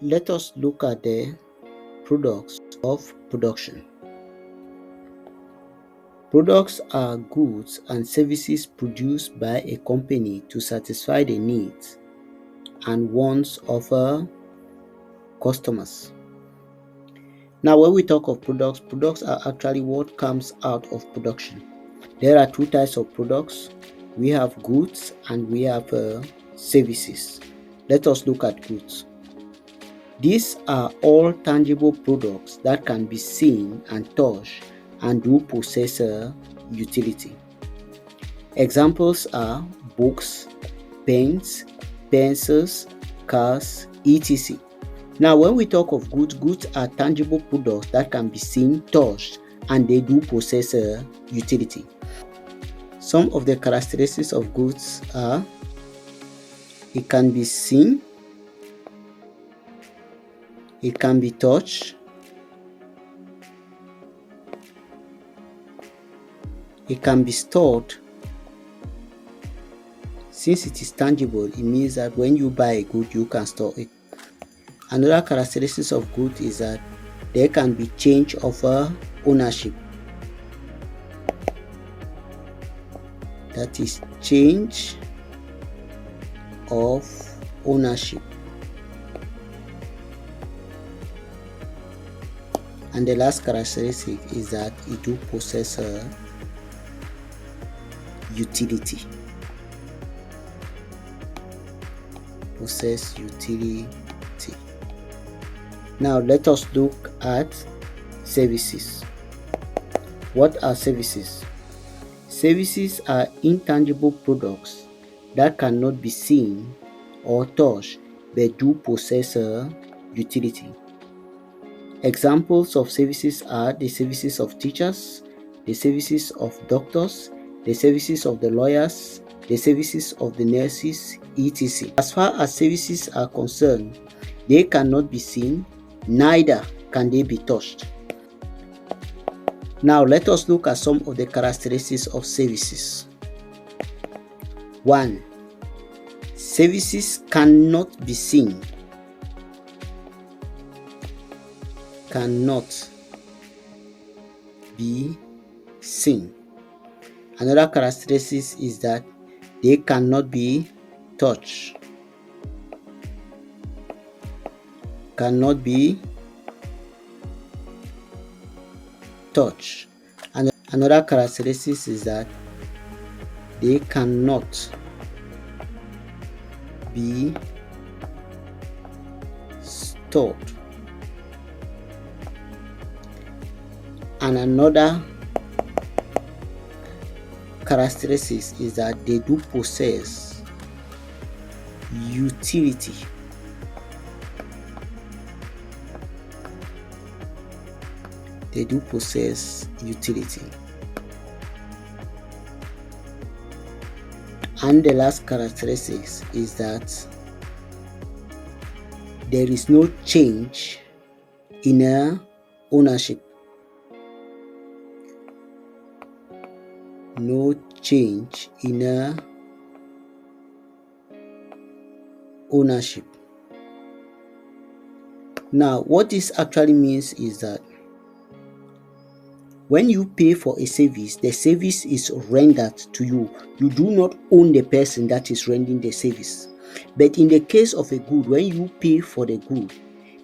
let us look at the products of production. Products are goods and services produced by a company to satisfy the needs and wants of customers. Now, when we talk of products are actually what comes out of production. There are two types of products. We have goods and we have services. Let us look at goods. These are all tangible products that can be seen and touched and do possess a utility. Examples are books, pens, pencils, cars, etc. Now, when we talk of goods, goods are tangible products that can be seen, touched, and they do possess a utility. Some of the characteristics of goods are it can be seen, it can be touched, it can be stored. Since it is tangible, it means that when you buy a good, you can store it. Another characteristic of good is that there can be change of ownership. That is change of ownership. And the last characteristic is that it do possess a utility. Possess utility. Now let us look at services. What are services? Services are intangible products that cannot be seen or touched but do possess a utility. Examples of services are the services of teachers, the services of doctors, the services of the lawyers, the services of the nurses, etc. As far as services are concerned, they cannot be seen, neither can they be touched. Now let us look at some of the characteristics of services. 1. Services cannot be seen. Cannot be seen. Another characteristic is that they cannot be touched. Cannot be touched. And another characteristic is that they cannot be stored. And another characteristic is that they do possess utility. They do possess utility. And the last characteristic is that there is no change in ownership. No change in ownership. Now, what this actually means is that when you pay for a service, the service is rendered to you. You do not own the person that is rendering the service. But in the case of a good, when you pay for the good,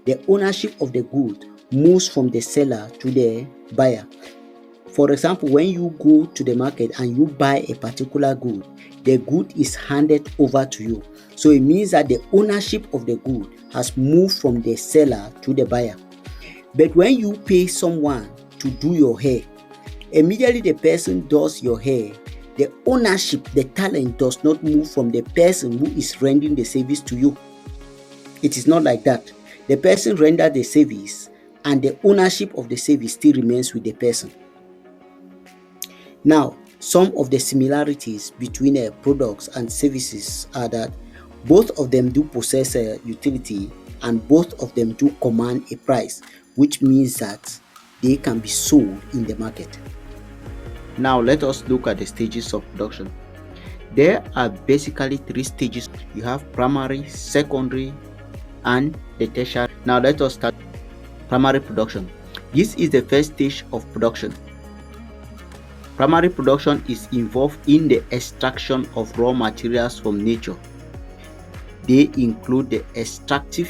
the ownership of the good moves from the seller to the buyer. For example, when you go to the market and you buy a particular good, the good is handed over to you. So it means that the ownership of the good has moved from the seller to the buyer. But when you pay someone to do your hair, immediately the person does your hair, the ownership, the talent does not move from the person who is rendering the service to you. It is not like that. The person rendered the service and the ownership of the service still remains with the person. Now, some of the similarities between products and services are that both of them do possess a utility and both of them do command a price, which means that they can be sold in the market. Now, let us look at the stages of production. There are basically 3 stages. You have primary, secondary, and the tertiary. Now let us start primary production. This is the first stage of production. Primary production is involved in the extraction of raw materials from nature. They include the extractive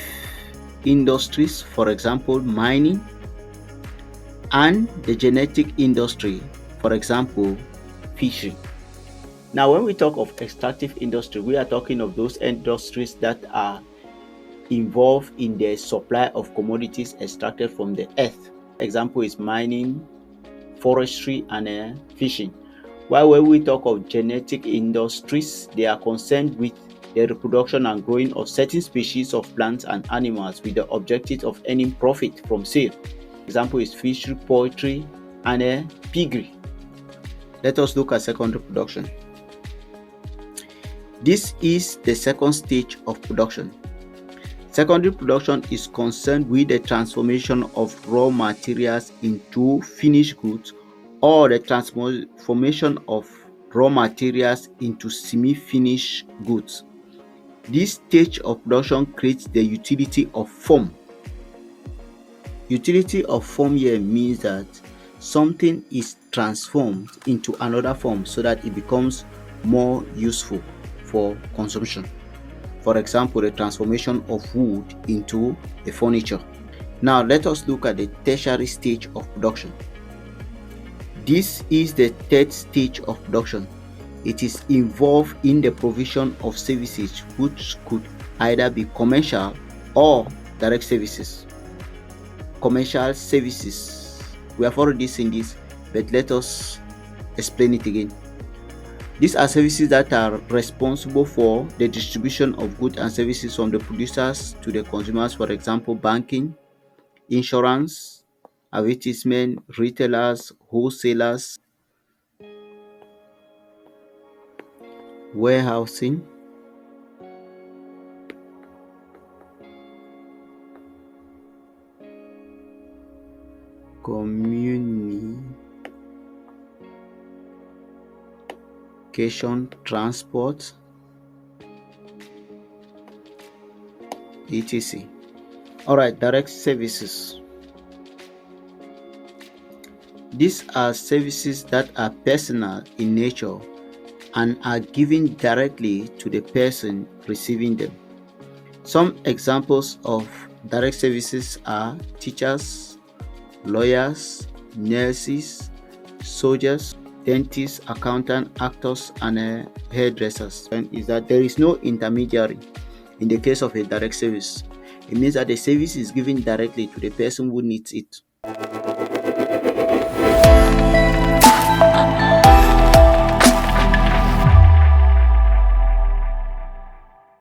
industries, for example, mining, and the genetic industry, for example, fishery. Now, when we talk of extractive industry, we are talking of those industries that are involved in the supply of commodities extracted from the earth. Example is mining, forestry, and fishing. While when we talk of genetic industries, they are concerned with the reproduction and growing of certain species of plants and animals with the objective of earning profit from sale. Example is fishery, poultry, and piggery. Let us look at secondary production. This is the second stage of production. Secondary production is concerned with the transformation of raw materials into finished goods or the transformation of raw materials into semi-finished goods. This stage of production creates the utility of form. Utility of form here means that something is transformed into another form so that it becomes more useful for consumption. For example, the transformation of wood into a furniture. Now let us look at the tertiary stage of production. This is the third stage of production. It is involved in the provision of services which could either be commercial or direct services. Commercial services, we have already seen this, but let us explain it again. These are services that are responsible for the distribution of goods and services from the producers to the consumers, for example, banking, insurance, advertisement, retailers, wholesalers, warehousing, communication, transport, etc. Alright, direct services. These are services that are personal in nature and are given directly to the person receiving them. Some examples of direct services are teachers, lawyers, nurses, soldiers, dentists, accountants, actors, and hairdressers. And is that there is no intermediary in the case of a direct service. It means that the service is given directly to the person who needs it.